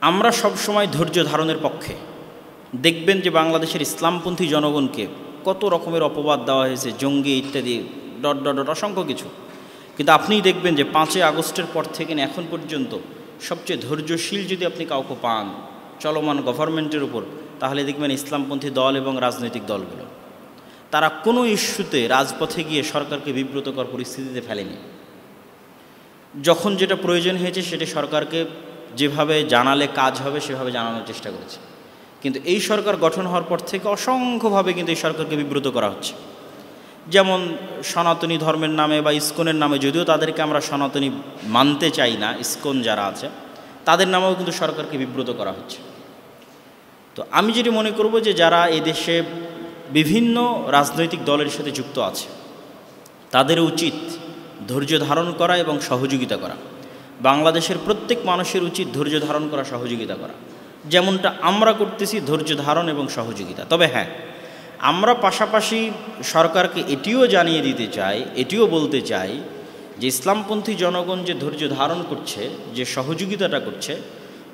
আমরা সব সময় ধৈর্য ধারণের পক্ষে। দেখবেন যে বাংলাদেশের ইসলামপন্থী জনগণকে কত রকমের অপবাদ দেওয়া হয়েছে, জঙ্গি ইত্যাদি ডট ডট ডট অসংখ্য কিছু। কিন্তু আপনিই দেখবেন যে 5ই আগস্টের পর থেকে এখন পর্যন্ত সবচেয়ে ধৈর্যশীল যদি আপনি কাউকে পান চলমান গভর্নমেন্টের উপর, তাহলে দেখবেন ইসলামপন্থী দল এবং রাজনৈতিক দলগুলো তারা কোনো ইস্যুতে রাজপথে গিয়ে সরকারকে বিব্রতকর পরিস্থিতিতে ফেলেনি। যখন যেটা প্রয়োজন হয়েছে সেটা সরকারকে যেভাবে জানালে কাজ হবে সেভাবে জানানোর চেষ্টা করেছে। কিন্তু এই সরকার গঠন হওয়ার পর থেকে অসংখ্যভাবে কিন্তু এই সরকারকে বিব্রত করা হচ্ছে। যেমন সনাতনী ধর্মের নামে বা ইসকনের নামে, যদিও তাদেরকে আমরা সনাতনী মানতে চাই না, ইসকন যারা আছে তাদের নামেও কিন্তু সরকারকে বিব্রত করা হচ্ছে। তো আমি যেটি মনে করব যে যারা এদেশে বিভিন্ন রাজনৈতিক দলের সাথে যুক্ত আছে তাদের উচিত ধৈর্য ধারণ করা এবং সহযোগিতা করা। বাংলাদেশের প্রত্যেক মানুষের উচিত ধৈর্য ধারণ করা, সহযোগিতা করা, যেমনটা আমরা করতেছি, ধৈর্য ধারণ এবং সহযোগিতা। তবে হ্যাঁ, আমরা পাশাপাশি সরকারকে এটিও জানিয়ে দিতে চাই, এটিও বলতে চাই যে ইসলামপন্থী জনগণ যে ধৈর্য ধারণ করছে, যে সহযোগিতাটা করছে,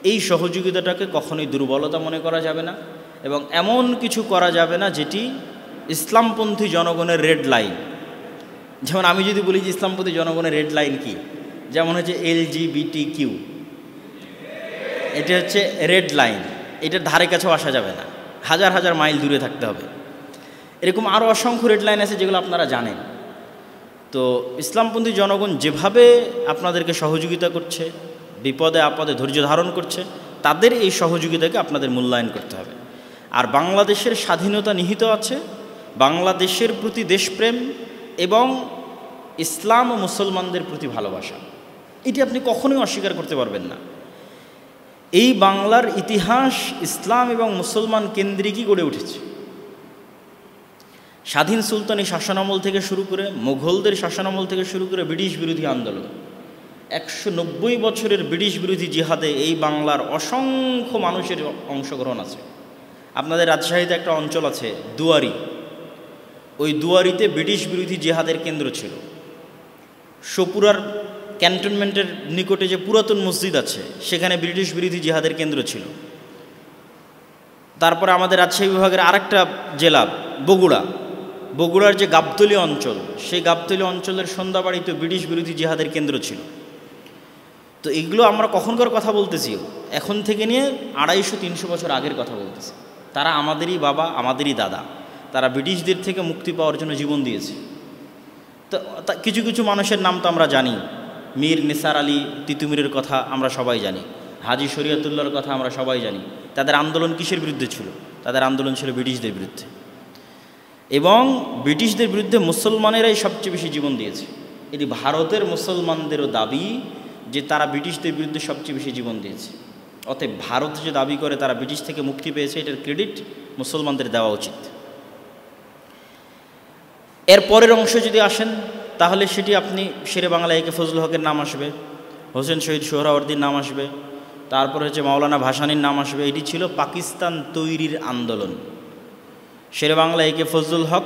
এই সহযোগিতাটাকে কখনোই দুর্বলতা মনে করা যাবে না এবং এমন কিছু করা যাবে না যেটি ইসলামপন্থী জনগণের রেড লাইন। যেমন আমি যদি বলি যে ইসলামপন্থী জনগণের রেড লাইন কি, যেমন হচ্ছে LGBTQ, এটা হচ্ছে রেড লাইন, এটার ধারে কাছেও আসা যাবে না, হাজার হাজার মাইল দূরে থাকতে হবে। এরকম আরও অসংখ্য রেড লাইন আছে যেগুলো আপনারা জানেন। তো ইসলামপন্থী জনগণ যেভাবে আপনাদেরকে সহযোগিতা করছে, বিপদে আপদে ধৈর্য ধারণ করছে, তাদের এই সহযোগিতাকে আপনাদের মূল্যায়ন করতে হবে। আর বাংলাদেশের স্বাধীনতা নিহিত আছে বাংলাদেশের প্রতি দেশপ্রেম এবং ইসলাম ও মুসলমানদের প্রতি ভালোবাসা, এটি আপনি কখনোই অস্বীকার করতে পারবেন না। এই বাংলার ইতিহাস ইসলাম এবং মুসলমান কেন্দ্রিকই গড়ে উঠেছে। স্বাধীন সুলতানি শাসনামল থেকে শুরু করে, মুঘলদের শাসনামল থেকে শুরু করে ব্রিটিশ বিরোধী আন্দোলন, 190 বছরের ব্রিটিশ বিরোধী জিহাদে এই বাংলার অসংখ্য মানুষের অংশগ্রহণ আছে। আপনাদের রাজশাহীতে একটা অঞ্চল আছে দুয়ারি, ওই দুয়ারিতে ব্রিটিশ বিরোধী জিহাদের কেন্দ্র ছিল। সপুরার ক্যান্টনমেন্টের নিকটে যে পুরাতন মসজিদ আছে সেখানে ব্রিটিশ বিরোধী জিহাদের কেন্দ্র ছিল। তারপরে আমাদের রাজশাহী বিভাগের আরেকটা জেলা বগুড়ার যে গাবতলী অঞ্চল, সেই গাবতলী অঞ্চলের সন্ধ্যাবাড়িতে ব্রিটিশ বিরোধী জিহাদের কেন্দ্র ছিল। তো এগুলো আমরা কখনকার কথা বলতেছি, এখন থেকে নিয়ে 250-300 বছর আগের কথা বলতেছি। তারা আমাদেরই বাবা, আমাদেরই দাদা, তারা ব্রিটিশদের থেকে মুক্তি পাওয়ার জন্য জীবন দিয়েছে। তো কিছু কিছু মানুষের নাম তো আমরা জানি, মীর নিসার আলী তিতুমিরের কথা আমরা সবাই জানি, হাজি শরিয়তুল্লাহর কথা আমরা সবাই জানি। তাদের আন্দোলন কিসের বিরুদ্ধে ছিল? তাদের আন্দোলন ছিল ব্রিটিশদের বিরুদ্ধে, এবং ব্রিটিশদের বিরুদ্ধে মুসলমানেরাই সবচেয়ে বেশি জীবন দিয়েছে। এটি ভারতের মুসলমানদেরও দাবি যে তারা ব্রিটিশদের বিরুদ্ধে সবচেয়ে বেশি জীবন দিয়েছে। অতএব ভারত যে দাবি করে তারা ব্রিটিশ থেকে মুক্তি পেয়েছে, এটার ক্রেডিট মুসলমানদের দেওয়া উচিত। এর পরের অংশ যদি আসেন তাহলে সেটি আপনি শেরে বাংলা একে ফজলুল হকের নাম আসবে, হোসেন শহীদ সোহরাওয়ার্দীর নাম আসবে, তারপর হচ্ছে মাওলানা ভাসানীর নাম আসবে। এটি ছিল পাকিস্তান তৈরির আন্দোলন। শেরে বাংলা একে ফজলুল হক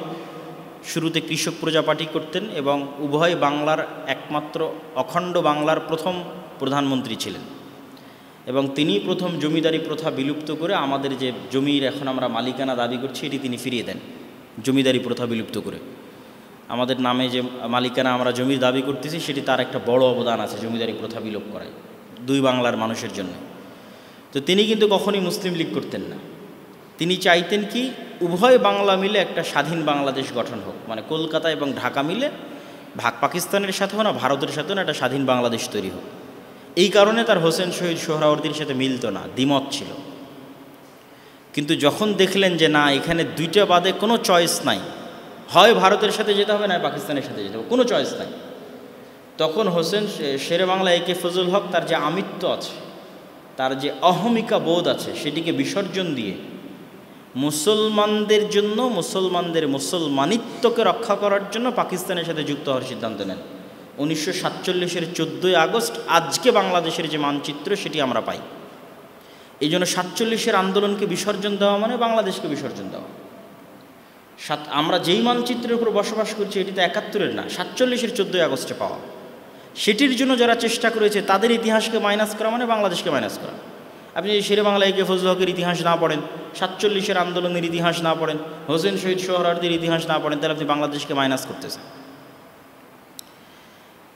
শুরুতে কৃষক প্রজা পার্টি করতেন এবং উভয় বাংলার একমাত্র অখণ্ড বাংলার প্রথম প্রধানমন্ত্রী ছিলেন, এবং তিনি প্রথম জমিদারি প্রথা বিলুপ্ত করে আমাদের যে জমির এখন আমরা মালিকানা দাবি করছি এটি তিনি ফিরিয়ে দেন। জমিদারি প্রথা বিলুপ্ত করে আমাদের নামে যে মালিকানা আমরা জমির দাবি করতেছি সেটি তার একটা বড় অবদান আছে জমিদারি প্রথা বিলোপ করায় দুই বাংলার মানুষের জন্য। তো তিনি কিন্তু কখনই মুসলিম লীগ করতেন না। তিনি চাইতেন কি উভয় বাংলা মিলে একটা স্বাধীন বাংলাদেশ গঠন হোক, মানে কলকাতা এবং ঢাকা মিলে পাকিস্তানের সাথেও না ভারতের সাথেও না একটা স্বাধীন বাংলাদেশ তৈরি হোক। এই কারণে তার হোসেন শহীদ সোহরাওয়ার্দীর সাথে মিলত না, দ্বিমত ছিল। কিন্তু যখন দেখলেন যে না, এখানে দুইটা বাদে কোনো চয়েস নাই, হয় ভারতের সাথে যেতে হবে না পাকিস্তানের সাথে যেতে হবে, কোনো চয়েস নাই, তখন হোসেন শেরে বাংলা একে ফজলুল হক তার যে আমিত্ব আছে, তার যে অহমিকা বোধ আছে, সেটিকে বিসর্জন দিয়ে মুসলমানদের জন্য, মুসলমানদের মুসলমানিত্বকে রক্ষা করার জন্য পাকিস্তানের সাথে যুক্ত হওয়ার সিদ্ধান্ত নেন। 1947-এর 14ই আগস্ট আজকে বাংলাদেশের যে মানচিত্র সেটি আমরা পাই। এই জন্য 47-এর আন্দোলনকে বিসর্জন দেওয়া মানে বাংলাদেশকে বিসর্জন দেওয়া। আমরা যেই মানচিত্রের উপর বসবাস করছি এটি তো 71-এর না, 47-এর 14ই আগস্টে পাওয়া। সেটির জন্য যারা চেষ্টা করেছে তাদের ইতিহাসকে মাইনাস করা মানে বাংলাদেশকে মাইনাস করা। আপনি যদি শেরে বাংলা একে ফজল হকের ইতিহাস না পড়েন, 47-এর আন্দোলনের ইতিহাস না পড়েন, হোসেন শহীদ সোহরাওয়ার্দীর ইতিহাস না পড়েন, তাহলে আপনি বাংলাদেশকে মাইনাস করতেছেন।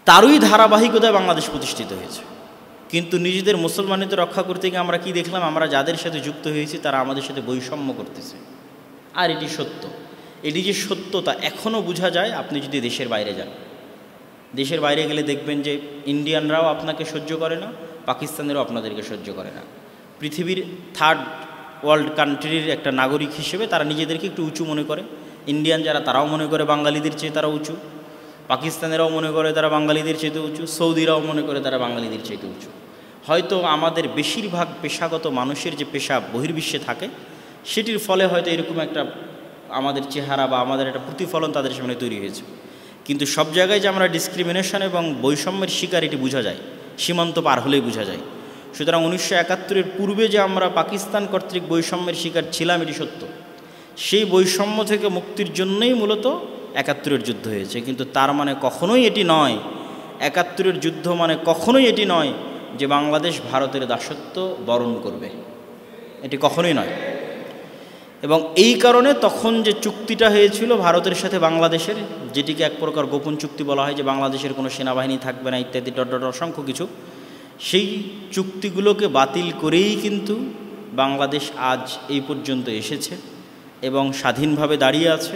তারই ধারাবাহিকতায় বাংলাদেশ প্রতিষ্ঠিত হয়েছে। কিন্তু নিজেদের মুসলমানিতে রক্ষা করতে গিয়ে আমরা কি দেখলাম? আমরা যাদের সাথে যুক্ত হয়েছি তারা আমাদের সাথে বৈষম্য করতেছে। আর এটি সত্য। এটি যে সত্যতা এখনও বোঝা যায় আপনি যদি দেশের বাইরে যান। দেশের বাইরে গেলে দেখবেন যে ইন্ডিয়ানরাও আপনাকে সহ্য করে না, পাকিস্তানেরও আপনাদেরকে সহ্য করে না। পৃথিবীর থার্ড ওয়ার্ল্ড কান্ট্রির একটা নাগরিক হিসেবে তারা নিজেদেরকে একটু উঁচু মনে করে। ইন্ডিয়ান যারা তারাও মনে করে বাঙালিদের চেয়ে তারা উঁচু, পাকিস্তানেরাও মনে করে তারা বাঙালিদের চেয়ে উঁচু, সৌদিরাও মনে করে তারা বাঙালিদের চেয়ে উঁচু। হয়তো আমাদের বেশিরভাগ পেশাগত মানুষের যে পেশা বহির্বিশ্বে থাকে সেটির ফলে হয়তো এরকম একটা আমাদের চেহারা বা আমাদের একটা প্রতিফলন তাদের সামনে তৈরি হয়েছে। কিন্তু সব জায়গায় যে আমরা ডিসক্রিমিনেশন এবং বৈষম্যের শিকার এটি বোঝা যায়, সীমান্ত পার হলেই বোঝা যায়। সুতরাং 1971-এর পূর্বে যে আমরা পাকিস্তান কর্তৃক বৈষম্যের শিকার ছিলাম এটি সত্য। সেই বৈষম্য থেকে মুক্তির জন্যই মূলত 71-এর যুদ্ধ হয়েছে। কিন্তু তার মানে কখনোই এটি নয়, 71-এর যুদ্ধ মানে কখনোই এটি নয় যে বাংলাদেশ ভারতের দাসত্ব বরণ করবে, এটি কখনোই নয়। এবং এই কারণে তখন যে চুক্তিটা হয়েছিল ভারতের সাথে বাংলাদেশের, যেটিকে এক প্রকার গোপন চুক্তি বলা হয়, যে বাংলাদেশের কোনো সেনাবাহিনী থাকবে না ইত্যাদি অসংখ্য কিছু, সেই চুক্তিগুলোকে বাতিল করেই কিন্তু বাংলাদেশ আজ এই পর্যন্ত এসেছে এবং স্বাধীনভাবে দাঁড়িয়ে আছে।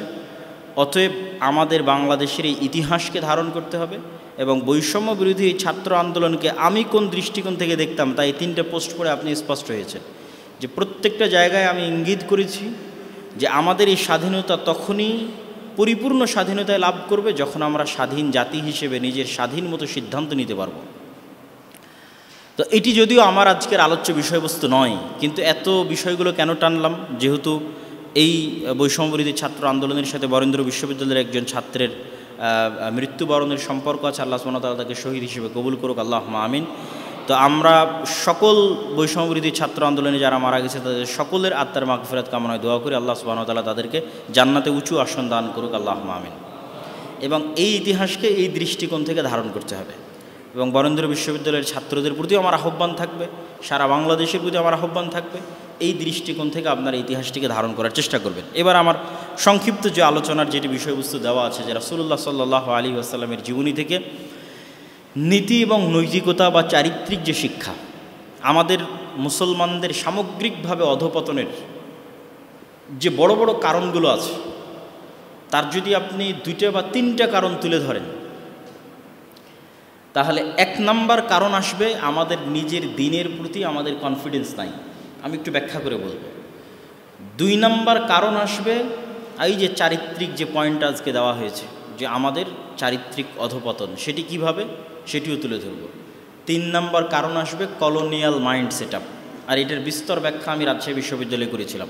অতএব আমাদের বাংলাদেশের এই ইতিহাসকে ধারণ করতে হবে এবং বৈষম্য বিরোধী এই ছাত্র আন্দোলনকে আমি কোন দৃষ্টিকোণ থেকে দেখতাম তাই 3টে পোস্ট করে আপনি স্পষ্ট হয়েছেন যে প্রত্যেকটা জায়গায় আমি ইঙ্গিত করেছি যে আমাদের এই স্বাধীনতা তখনই পরিপূর্ণ স্বাধীনতায় লাভ করবে যখন আমরা স্বাধীন জাতি হিসেবে নিজের স্বাধীন মতো সিদ্ধান্ত নিতে পারব। তো এটি যদিও আমার আজকের আলোচ্য বিষয়বস্তু নয়, কিন্তু এত বিষয়গুলো কেন টানলাম? যেহেতু এই বৈষম্যবিরোধী ছাত্র আন্দোলনের সাথে বরেন্দ্র বিশ্ববিদ্যালয়ের একজন ছাত্রের মৃত্যুবরণের সম্পর্ক আছে। আল্লাহ সুবহানাহু ওয়া তাআলা তাকে শহীদ হিসেবে কবুল করুক, আল্লাহুম্মা আমিন। তো আমরা সকল বৈষম্যবিরোধী ছাত্র আন্দোলনে যারা মারা গেছে তাদের সকলের আত্মার মাগফিরাত কামনায় দোয়া করি, আল্লাহ সুবহানাহু ওয়া তাআলা তাদেরকে জান্নাতে উঁচু আসন দান করুক, আল্লাহুম্মা আমিন। এবং এই ইতিহাসকে এই দৃষ্টিকোণ থেকে ধারণ করতে হবে এবং বরেন্দ্র বিশ্ববিদ্যালয়ের ছাত্রদের প্রতিও আমার আহ্বান থাকবে, সারা বাংলাদেশের প্রতি আমার আহ্বান থাকবে, এই দৃষ্টিকোণ থেকে আপনারা ইতিহাসটিকে ধারণ করার চেষ্টা করবেন। এবার আমার সংক্ষিপ্ত যে আলোচনার যেটি বিষয়বস্তু দেওয়া আছে, যে রাসূলুল্লাহ সাল্লাল্লাহু আলাইহি ওয়াসাল্লামের জীবনী থেকে নীতি এবং নৈতিকতা বা চারিত্রিক যে শিক্ষা, আমাদের মুসলমানদের সামগ্রিকভাবে অধঃপতনের যে বড় বড় কারণগুলো আছে তার যদি আপনি 2টা বা 3টা কারণ তুলে ধরেন, তাহলে 1 নাম্বার কারণ আসবে আমাদের নিজের দিনের প্রতি আমাদের কনফিডেন্স নাই। আমি একটু ব্যাখ্যা করে বলবো। 2 নাম্বার কারণ আসবে এই যে চারিত্রিক যে পয়েন্ট আজকে দেওয়া হয়েছে, যে আমাদের চারিত্রিক অধঃপতন, সেটি কিভাবে সেটিও তুলে ধরব। 3 নাম্বার কারণ আসবে কলোনিয়াল মাইন্ড সেটআপ, আর এটার বিস্তর ব্যাখ্যা আমি রাজশাহী বিশ্ববিদ্যালয়ে করেছিলাম,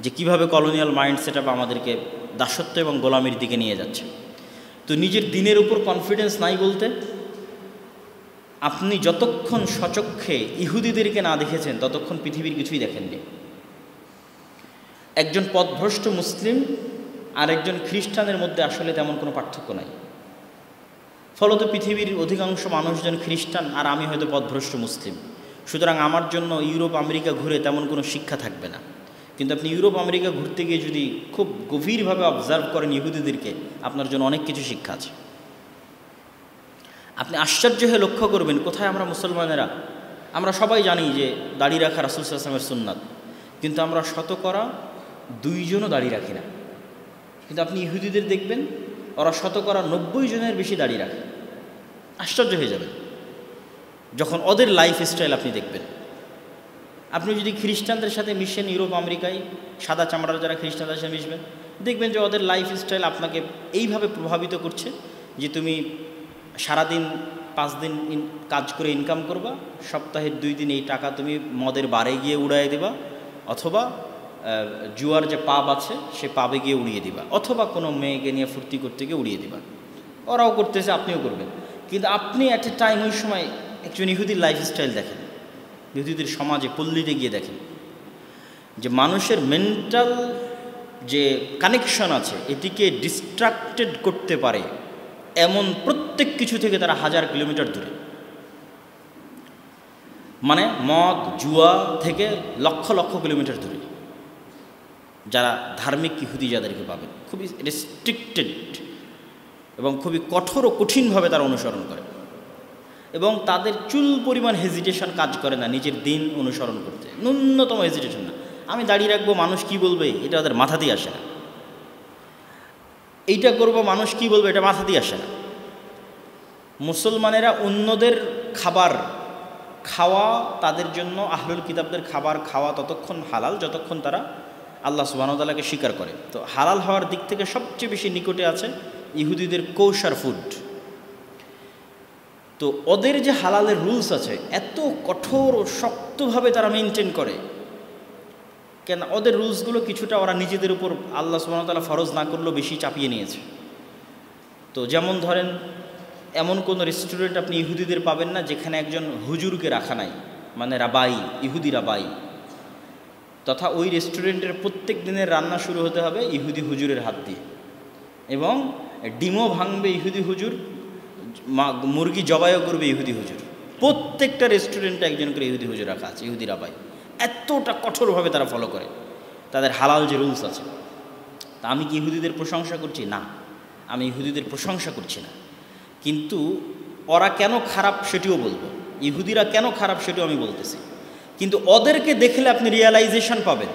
যে কিভাবে কলোনিয়াল মাইন্ড সেটআপ আমাদেরকে দাসত্ব এবং গোলামির দিকে নিয়ে যাচ্ছে। তো নিজের দিনের উপর কনফিডেন্স নাই বলতে আপনি যতক্ষণ সচক্ষে ইহুদিদেরকে না দেখেছেন ততক্ষণ পৃথিবীর কিছুই দেখেননি। একজন পথভ্রষ্ট মুসলিম আর একজন খ্রিস্টানের মধ্যে আসলে তেমন কোনো পার্থক্য নাই। ফলত পৃথিবীর অধিকাংশ মানুষজন খ্রিস্টান আর আমি হয়তো পথভ্রষ্ট মুসলিম। সুতরাং আমার জন্য ইউরোপ আমেরিকা ঘুরে তেমন কোনো শিক্ষা থাকবে না। কিন্তু আপনি ইউরোপ আমেরিকা ঘুরতে গিয়ে যদি খুব গভীরভাবে অবজার্ভ করেন ইহুদিদেরকে, আপনার জন্য অনেক কিছু শিক্ষা আছে। আপনি আশ্চর্য হয়ে লক্ষ্য করবেন কোথায় আমরা মুসলমানেরা, আমরা সবাই জানি যে দাড়ি রাখা রাসূল সাল্লাল্লাহু আলাইহি ওয়াসাল্লামের সুন্নাত, কিন্তু আমরা শতকরা 2 জনও দাড়ি রাখি না। কিন্তু আপনি ইহুদিদের দেখবেন ওরা শতকরা 90 জনের বেশি দাড়ি রাখে। আশ্চর্য হয়ে যাবেন যখন ওদের লাইফ স্টাইল আপনি দেখবেন। আপনি যদি খ্রিস্টানদের সাথে মিশেন ইউরোপ আমেরিকায়, সাদা চামড়ার যারা খ্রিস্টানদের সাথে মিশবেন, দেখবেন যে ওদের লাইফ স্টাইল আপনাকে এইভাবে প্রভাবিত করছে যে তুমি সারাদিন 5 দিন কাজ করে ইনকাম করবা, সপ্তাহের 2 দিন এই টাকা তুমি মদের বারে গিয়ে উড়াই দেবা, অথবা জুয়ার যে পাব আছে সে পাবে গিয়ে উড়িয়ে দিবা, অথবা কোনো মেয়েকে নিয়ে ফুর্তি করতে গিয়ে উড়িয়ে দিবা। ওরাও করতেছে, আপনিও করবেন। কিন্তু আপনি অ্যাট এ টাইম ওই সময় একজন ইহুদির লাইফ স্টাইল দেখেন, ইহুদিদের সমাজে পল্লীতে গিয়ে দেখেন যে মানুষের মেন্টাল যে কানেকশন আছে এটিকে ডিস্ট্রাক্টেড করতে পারে এমন প্রত্যেক কিছু থেকে তারা 1000 কিলোমিটার দূরে। মানে মদ জুয়া থেকে লক্ষ লক্ষ কিলোমিটার দূরে যারা ধার্মিক ইহুদি যাদেরকে পাবেন, খুবই রেস্ট্রিক্টেড এবং খুবই কঠোর ও কঠিনভাবে তারা অনুসরণ করে, এবং তাদের চুল পরিমাণ হেজিটেশন কাজ করে না নিজের দিন অনুসরণ করতে, ন্যূনতম হেজিটেশন না। আমি দাঁড়িয়ে রাখবো, মানুষ কি বলবে এটা তাদের মাথাতেই আসে না। এইটা করবো, মানুষ কি বলবে এটা মাথাতেই আসে না। মুসলমানেরা অন্যদের খাবার খাওয়া, তাদের জন্য আহলুল কিতাবদের খাবার খাওয়া ততক্ষণ হালাল যতক্ষণ তারা আল্লাহ সুবহানাহু ওয়া তাআলাকে স্বীকার করে। তো হালাল হওয়ার দিক থেকে সবচেয়ে বেশি নিকটে আছে ইহুদিদের কৌশার ফুড। তো ওদের যে হালালের রুলস আছে এত কঠোর ও শক্তভাবে তারা মেনটেন করে, কেন ওদের রুলসগুলো কিছুটা ওরা নিজেদের উপর আল্লাহ সুবহানাহু ওয়া তাআলা ফরজ না করলেও বেশি চাপিয়ে নিয়েছে। তো যেমন ধরেন, এমন কোনো রেস্টুরেন্ট আপনি ইহুদিদের পাবেন না যেখানে একজন হুজুরকে রাখা নাই, মানে রাবাই, ইহুদি রাবাই, তথা ওই রেস্টুরেন্টের প্রত্যেক দিনের রান্না শুরু হতে হবে ইহুদি হুজুরের হাত দিয়ে, এবং ডিমও ভাঙবে ইহুদি হুজুর, মুরগি জবাইও করবে ইহুদি হুজুর। প্রত্যেকটা রেস্টুরেন্টে একজন করে ইহুদি হুজুর রাখা আছে, ইহুদি রাবাই। এতটা কঠোরভাবে তারা ফলো করে তাদের হালাল যে রুলস আছে। তা আমি কি ইহুদিদের প্রশংসা করছি? না, আমি ইহুদিদের প্রশংসা করছি না, কিন্তু ওরা কেন খারাপ সেটিও বলবো, ইহুদিরা কেন খারাপ সেটিও আমি বলতেছি। কিন্তু ওদেরকে দেখলে আপনি রিয়েলাইজেশন পাবেন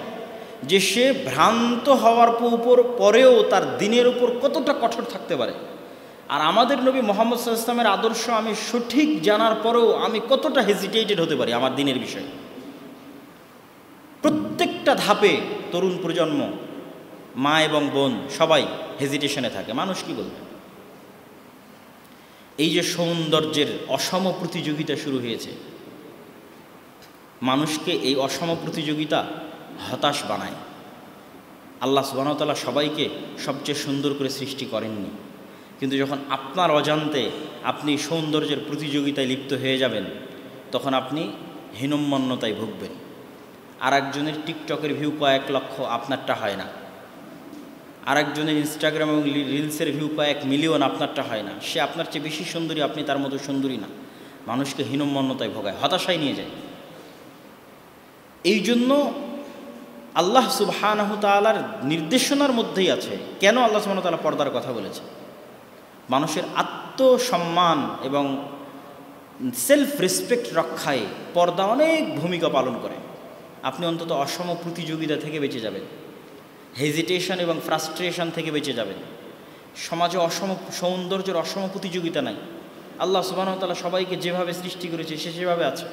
যে সে ভ্রান্ত হওয়ার পরেও তার দিনের উপর কতটা কঠোর থাকতে পারে। আর আমাদের নবী মুহাম্মদ সাল্লাল্লাহু আলাইহি ওয়াসাল্লামের আদর্শ আমি সঠিক জানার পরেও আমি কতটা হেজিটেটেড হতে পারি আমার দিনের বিষয়ে। প্রত্যেকটা ধাপে তরুণ প্রজন্ম, মা এবং বোন সবাই হেজিটেশনে থাকে, মানুষ কি বলবে। এই যে সৌন্দর্যের অসম প্রতিযোগিতা শুরু হয়েছে, মানুষকে এই অসম প্রতিযোগিতা হতাশ বানায়। আল্লাহ সুবহানাহু ওয়া তাআলা সবাইকে সবচেয়ে সুন্দর করে সৃষ্টি করেননি, কিন্তু যখন আপনার অজান্তে আপনি সৌন্দর্যের প্রতিযোগিতায় লিপ্ত হয়ে যাবেন, তখন আপনি হীনম্মন্যতায় ভুগবেন। আর একজনের টিকটকের ভিউ কয়েক লক্ষ, আপনারটা হয় না। আরেকজনের ইনস্টাগ্রাম এবং রিলসের ভিউ কয়েক মিলিয়ন, আপনারটা হয় না। সে আপনার চেয়ে বেশি সুন্দরী, আপনি তার মতো সুন্দরী না। মানুষকে হীনম্মন্যতায় ভোগায়, হতাশায় নিয়ে যায়। এই জন্য আল্লাহ সুবহানাহু তাআলার নির্দেশনার মধ্যেই আছে কেন আল্লাহ সুবহানাহু তাআলা পর্দার কথা বলেছে। মানুষের আত্মসম্মান এবং সেলফ রেসপেক্ট রক্ষায় পর্দা অনেক ভূমিকা পালন করে। আপনি অন্তত অসম প্রতিযোগিতা থেকে বেঁচে যাবেন, হেজিটেশন এবং ফ্রাস্ট্রেশন থেকে বেঁচে যাবেন। সমাজে সৌন্দর্যের অসম প্রতিযোগিতা নাই। আল্লাহ সুবহানাহু ওয়া তাআলা সবাইকে যেভাবে সৃষ্টি করেছে সে সেভাবে আছে।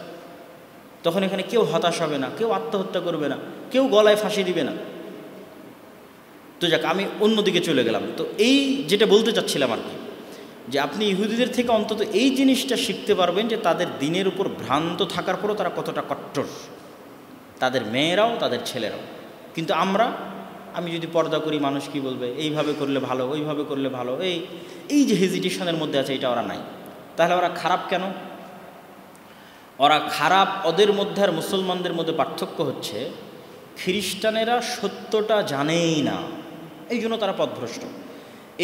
তখন এখানে কেউ হতাশ হবে না, কেউ আত্মহত্যা করবে না, কেউ গলায় ফাঁসি দিবে না। তো যাক, আমি অন্যদিকে চলে গেলাম। তো এই যেটা বলতে চাচ্ছিলাম আর কি, যে আপনি ইহুদিদের থেকে অন্তত এই জিনিসটা শিখতে পারবেন যে তাদের দিনের উপর ভ্রান্ত থাকার পরও তারা কতটা কট্টর, তাদের মেয়েরাও তাদের ছেলেরাও। কিন্তু আমি যদি পর্দা করি মানুষ কি বলবে, এইভাবে করলে ভালো, ওইভাবে করলে ভালো, এই যে হেজিটেশনের মধ্যে আছে, এটা ওরা নাই। তাহলে ওরা খারাপ কেন? ওরা খারাপ, ওদের মধ্যে আর মুসলমানদের মধ্যে পার্থক্য হচ্ছে খ্রিস্টানেরা সত্যটা জানেই না, এই জন্য তারা পথভ্রষ্ট।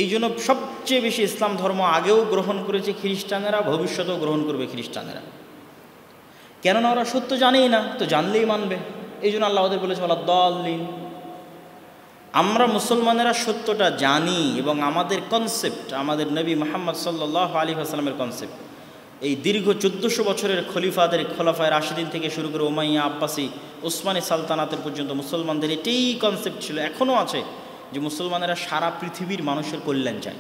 এই জন্য সবচেয়ে বেশি ইসলাম ধর্ম আগেও গ্রহণ করেছে খ্রিস্টানেরা, ভবিষ্যতেও গ্রহণ করবে খ্রিস্টানেরা। কেননা ওরা সত্য জানেই না, তো জানলেই মানবে। এই জন্য আল্লাহ ওদের বলেছে ওয়ালা দাল্লিন। আমরা মুসলমানেরা সত্যটা জানি, এবং আমাদের কনসেপ্ট, আমাদের নবী মুহাম্মদ সাল্লাল্লাহু আলাইহি ওয়াসাল্লামের কনসেপ্ট, এই দীর্ঘ 1400 বছরের খলিফায়ে রাশিদিন থেকে শুরু করে উমাইয়া, আব্বাসি, উসমানী সালতানাতের পর্যন্ত মুসলমানদের এটাই কনসেপ্ট ছিল, এখনও আছে, যে মুসলমানেরা সারা পৃথিবীর মানুষের কল্যাণ চায়।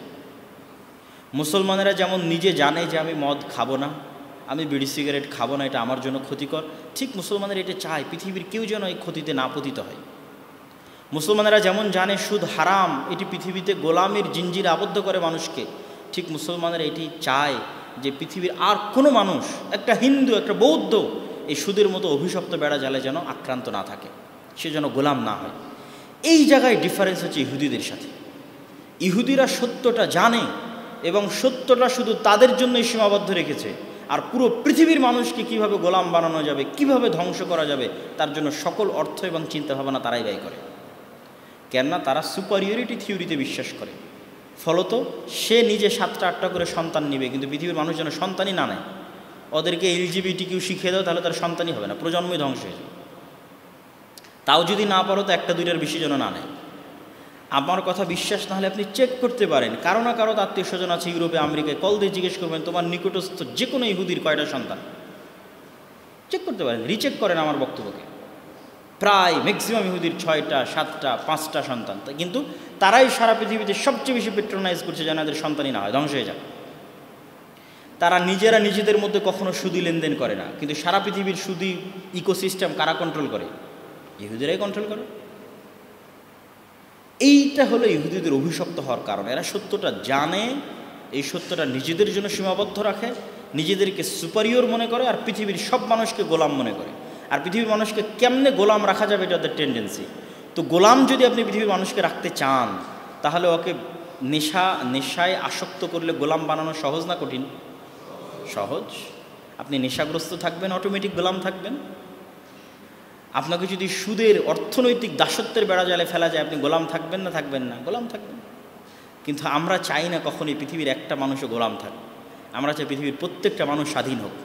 মুসলমানেরা যেমন নিজে জানে যে আমি মদ খাবো না, আমি বিড়ি সিগারেট খাবো না, এটা আমার জন্য ক্ষতিকর, ঠিক মুসলমানেরা এটা চায় পৃথিবীর কেউ যেন এই ক্ষতিতে না পতিত হয়। মুসলমানেরা যেমন জানে সুদ হারাম, এটি পৃথিবীতে গোলামের জিঞ্জিরে আবদ্ধ করে মানুষকে, ঠিক মুসলমানেরা এটি চায় যে পৃথিবীর আর কোনো মানুষ, একটা হিন্দু, একটা বৌদ্ধ, এই সুদের মতো অভিশপ্ত বেড়া জালে যেন আক্রান্ত না থাকে, সে যেন গোলাম না হয়। এই জায়গায় ডিফারেন্স হচ্ছে ইহুদিদের সাথে। ইহুদিরা সত্যটা জানে এবং সত্যটা শুধু তাদের জন্যই সীমাবদ্ধ রেখেছে, আর পুরো পৃথিবীর মানুষকে কিভাবে গোলাম বানানো যাবে, কিভাবে ধ্বংস করা যাবে, তার জন্য সকল অর্থ এবং চিন্তাভাবনা তারাই ব্যয় করে। কেননা তারা সুপারিয়রিটি থিওরিতে বিশ্বাস করে। ফলত সে নিজে 7টা 8টা করে সন্তান নিবে, কিন্তু পৃথিবীর মানুষ যেন সন্তানই না নেয়। ওদেরকে LGBTQ শিখিয়ে দাও, তাহলে তার সন্তানই হবে না, প্রজন্মই ধ্বংস হয়ে যাবে। তাও যদি না পারো তো একটা দুইটার বেশি যেন না নেয়। আমার কথা বিশ্বাস না হলে আপনি চেক করতে পারেন, কারো না কারো আত্মীয় স্বজন আছে ইউরোপে, আমেরিকায়, কল দিয়ে জিজ্ঞেস করবেন তোমার নিকটস্থ যে কোনো ইহুদির কয়টা সন্তান, চেক করতে পারেন, রিচেক করেন আমার বক্তব্যকে। প্রায় ম্যাক্সিমাম ইহুদির 6টা 7টা 5টা সন্তান, কিন্তু তারাই সারা পৃথিবীতে সবচেয়ে বেশি পেট্রোনাইজ করছে যেন এদের সন্তানই না হয়, ধ্বংস হয়ে যায়। তারা নিজেরা নিজেদের মধ্যে কখনো সুদি লেনদেন করে না, কিন্তু সারা পৃথিবীর সুদি ইকোসিস্টেম কারা কন্ট্রোল করে? ইহুদিরাই কন্ট্রোল করে। এইটা হলো ইহুদিদের অভিশপ্ত হওয়ার কারণ। এরা সত্যটা জানে, এই সত্যটা নিজেদের জন্য সীমাবদ্ধ রাখে, নিজেদেরকে সুপারিয়র মনে করে, আর পৃথিবীর সব মানুষকে গোলাম মনে করে। আর পৃথিবীর মানুষকে কেমনে গোলাম রাখা যাবে এটা ওদের টেন্ডেন্সি। তো গোলাম যদি আপনি পৃথিবীর মানুষকে রাখতে চান, তাহলে ওকে নেশায় আসক্ত করলে গোলাম বানানো সহজ না কঠিন? সহজ। আপনি নেশাগ্রস্ত থাকবেন, অটোমেটিক গোলাম থাকবেন। আপনাকে যদি সুদের অর্থনৈতিক দাসত্বের বেড়া জালে ফেলা যায়, আপনি গোলাম থাকবেন না থাকবেন না? গোলাম থাকবেন। কিন্তু আমরা চাই না কখনোই পৃথিবীর একটা মানুষও গোলাম থাক। আমরা চাই পৃথিবীর প্রত্যেকটা মানুষ স্বাধীন হোক।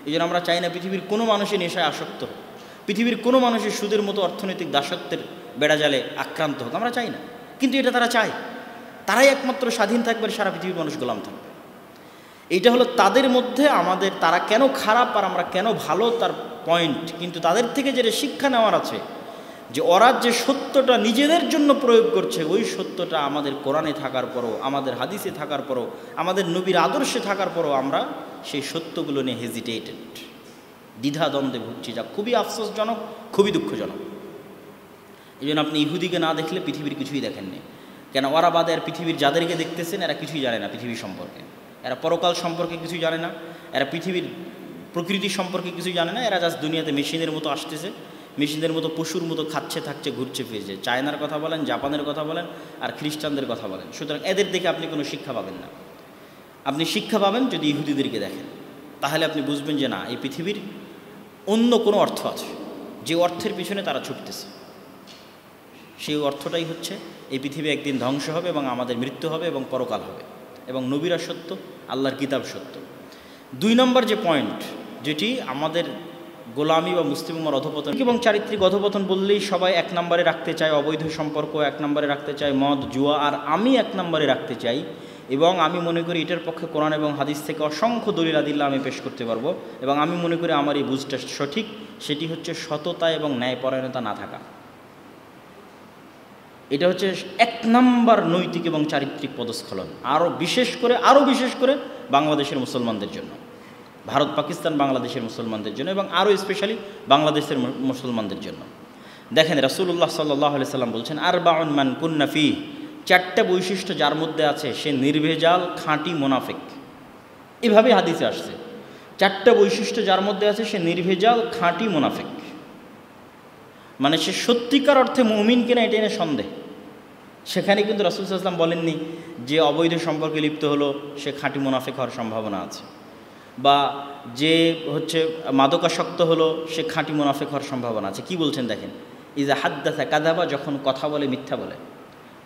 এই জন্য আমরা চাই না পৃথিবীর কোনো মানুষই নেশায় আসক্ত হোক, পৃথিবীর কোনো মানুষের সুদের মতো অর্থনৈতিক দাসত্বের বেড়াজালে আক্রান্ত হোক, আমরা চাই না। কিন্তু এটা তারা চায়, তারাই একমাত্র স্বাধীন থাকবে, সারা পৃথিবীর মানুষ গোলাম থাকবে। এইটা হলো তাদের মধ্যে আমাদের, তারা কেন খারাপ আর আমরা কেন ভালো তার পয়েন্ট। কিন্তু তাদের থেকে যেটা শিক্ষা নেওয়ার আছে, যে ওরা যে সত্যটা নিজেদের জন্য প্রয়োগ করছে, ওই সত্যটা আমাদের কোরআনে থাকার পরও, আমাদের হাদিসে থাকার পরও, আমাদের নবীর আদর্শে থাকার পরও আমরা সেই সত্যগুলো নিয়ে হেজিটেটেড, দ্বিধাদ্বন্দ্বে ভুগছি, যা খুবই আফসোসজনক, খুবই দুঃখজনক। এই জন্য আপনি ইহুদিকে না দেখলে পৃথিবীর কিছুই দেখেননি। কেন? ওরা বাদে আর পৃথিবীর যাদেরকে দেখতেছেন এরা কিছুই জানে না পৃথিবী সম্পর্কে, এরা পরকাল সম্পর্কে কিছুই জানে না, এরা পৃথিবীর প্রকৃতি সম্পর্কে কিছুই জানে না। এরা জাস্ট দুনিয়াতে মেশিনের মতো আসতেছে, মেশিনের মতো পশুর মতো খাচ্ছে, থাকছে, ঘুরছে ফিরছে। চায়নার কথা বলেন, জাপানের কথা বলেন, আর খ্রিস্টানদের কথা বলেন। সুতরাং এদের দেখে আপনি কোনো শিক্ষা পাবেন না। আপনি শিক্ষা পাবেন যদি ইহুদিদেরকে দেখেন, তাহলে আপনি বুঝবেন যে না, এই পৃথিবীর অন্য কোনো অর্থ আছে, যে অর্থের পিছনে তারা ছুটতেছে। সেই অর্থটাই হচ্ছে এই পৃথিবী একদিন ধ্বংস হবে এবং আমাদের মৃত্যু হবে এবং পরকাল হবে, এবং নবীরা সত্য, আল্লাহর কিতাব সত্য। 2 নম্বর যে পয়েন্ট, যেটি আমাদের গোলামি বা মুসলিম উম্মার অধঃপতন এবং চারিত্রিক অধঃপতন বললেই সবাই 1 নম্বরে রাখতে চায় অবৈধ সম্পর্ক, 1 নম্বরে রাখতে চায় মদ জুয়া, আর আমি 1 নম্বরে রাখতে চাই, এবং আমি মনে করি এটার পক্ষে কোরআন এবং হাদিস থেকে অসংখ্য দলিল আদিল্লাহ আমি পেশ করতে পারবো, এবং আমি মনে করি আমার এই বুঝটা সঠিক। সেটি হচ্ছে সততা এবং ন্যায়পরায়ণতা না থাকা। এটা হচ্ছে 1 নম্বর নৈতিক এবং চারিত্রিক পদস্খলন, আরও বিশেষ করে বাংলাদেশের মুসলমানদের জন্য, ভারত পাকিস্তান বাংলাদেশের মুসলমানদের জন্য, এবং আরও স্পেশালি বাংলাদেশের মুসলমানদের জন্য। দেখেন রাসূলুল্লাহ সাল্লাল্লাহু আলাইহি সাল্লাম বলছেন, আরবাউন মান কুন্না ফি, 4টা বৈশিষ্ট্য যার মধ্যে আছে সে নির্ভেজাল খাঁটি মুনাফিক। এভাবে হাদিসে আসছে, 4টা বৈশিষ্ট্য যার মধ্যে আছে সে নির্ভেজাল খাঁটি মুনাফিক। মানে সে সত্যিকার অর্থে মুমিন কিনা এটা নিয়ে সন্দেহ। সেখানে কিন্তু রাসূল সাল্লাল্লাহু আলাইহি ওয়াসাল্লাম বলেননি যে অবৈধ সম্পর্কে লিপ্ত হলো সে খাঁটি মুনাফিক হওয়ার সম্ভাবনা আছে, বা যে হচ্ছে মাদকাসক্ত হলো সে খাঁটি মুনাফিক হওয়ার সম্ভাবনা আছে। কি বলছেন দেখেন, ইজা হাদ্দাসা কাযাবা, যখন কথা বলে মিথ্যা বলে,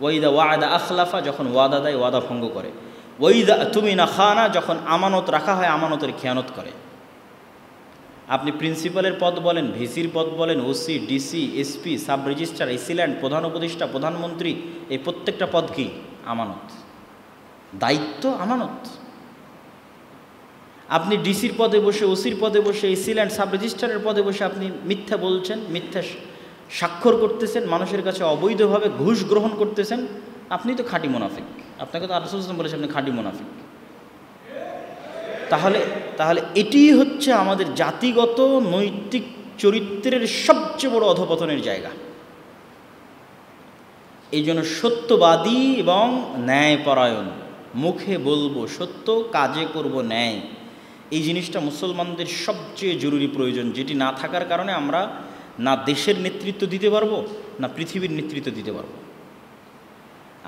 ওয়াইদা ওয়াদা আখলাফা, যখন ওয়াদা দেয় ওয়াদা ভঙ্গ করে, ওয়াইদা তুমিনা খানা, যখন আমানত রাখা হয় আমানতের খেয়ানত করে। আপনি প্রিন্সিপালের পদ বলেন, ভিসির পদ বলেন, OC, DC, SP, sub registrar, AC land, প্রধান উপদেষ্টা, প্রধানমন্ত্রী, এই প্রত্যেকটা পদ কি? আমানত, দায়িত্ব, আমানত। আপনি ডিসির পদে বসে, ওসির পদে বসে, এসিল্যান্ড, সাব রেজিস্ট্রারের পদে বসে আপনি মিথ্যা বলছেন, মিথ্যা স্বাক্ষর করতেছেন, মানুষের কাছে অবৈধভাবে ঘুষ গ্রহণ করতেছেন, আপনি তো খাঁটি মুনাফিক। আপনাকে তো রাসূল সাল্লাল্লাহু আলাইহি ওয়াসাল্লাম বলেছেন আপনি খাঁটি মুনাফিক। তাহলে এটিই হচ্ছে আমাদের জাতিগত নৈতিক চরিত্রের সবচেয়ে বড় অধঃপতনের জায়গা। এই জন্য সত্যবাদী এবং ন্যায়পরায়ণ, মুখে বলবো সত্য, কাজে করব ন্যায়, এই জিনিসটা মুসলমানদের সবচেয়ে জরুরি প্রয়োজন, যেটি না থাকার কারণে আমরা না দেশের নেতৃত্ব দিতে পারবো, না পৃথিবীর নেতৃত্ব দিতে পারবো।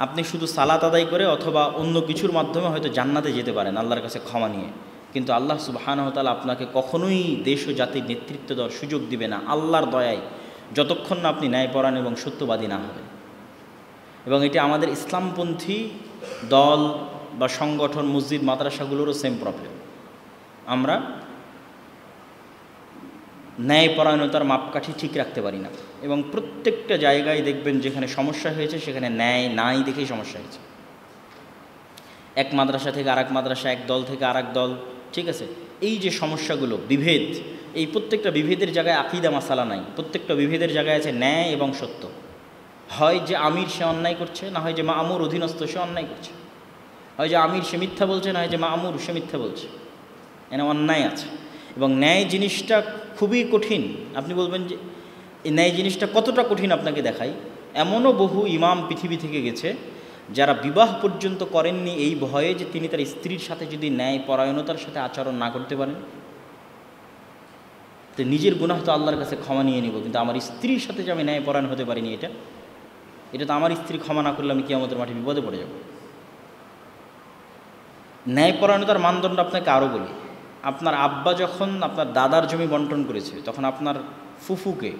আপনি শুধু সালাত আদায় করে অথবা অন্য কিছুর মাধ্যমে হয়তো জান্নাতে যেতে পারেন আল্লাহর কাছে ক্ষমা নিয়ে, কিন্তু আল্লাহ সুবহানাহু ওয়া তাআলা আপনাকে কখনোই দেশ ও জাতির নেতৃত্ব দেওয়ার সুযোগ দিবে না আল্লাহর দয়ায়, যতক্ষণ না আপনি ন্যায়পরায়ণ এবং সত্যবাদী না হবেন। এবং এটি আমাদের ইসলামপন্থী দল বা সংগঠন, মসজিদ, মাদ্রাসাগুলোরও সেম প্রবলেম। আমরা ন্যায়পরায়ণতার মাপকাঠি ঠিক রাখতে পারি না, এবং প্রত্যেকটা জায়গায় দেখবেন যেখানে সমস্যা হয়েছে সেখানে ন্যায় নাই দেখেই সমস্যা হয়েছে। এক মাদ্রাসা থেকে আরেক মাদ্রাসা, এক দল থেকে আরেক দল, ঠিক আছে। এই যে সমস্যাগুলো, বিভেদ, এই প্রত্যেকটা বিভেদের জায়গায় আকীদা মাসালা নাই, প্রত্যেকটা বিভেদের জায়গায় আছে ন্যায় এবং সত্য। হয় যে আমির সে অন্যায় করছে, না হয় যে মামুর অধীনস্থ সে অন্যায় করছে, হয় যে আমির সে মিথ্যা বলছে, না হয় যে মামুর সে মিথ্যা বলছে, এনে অন্যায় আছে। এবং ন্যায় জিনিসটা খুবই কঠিন। আপনি বলবেন যে এই ন্যায় জিনিসটা কতটা কঠিন আপনাকে দেখাই। এমনও বহু ইমাম পৃথিবী থেকে গেছে যারা বিবাহ পর্যন্ত করেননি এই ভয়ে যে তিনি তার স্ত্রীর সাথে যদি ন্যায় পরায়ণতার সাথে আচরণ না করতে পারেন, তো নিজের গুনাহ তো আল্লাহর কাছে ক্ষমা নিয়ে নিব, কিন্তু আমার স্ত্রীর সাথে যে আমি ন্যায় পরায়ণ হতে পারিনি, এটা তো আমার স্ত্রী ক্ষমা না করলে আমি কিয়ামতের মাঠে বিপদে পড়ে যাব। ন্যায়পরায়ণতার মানদণ্ড আপনাকে আরও বলি। আপনার আব্বা যখন আপনার দাদার জমি বন্টন করেছে, তখন আপনার ফুফুকে,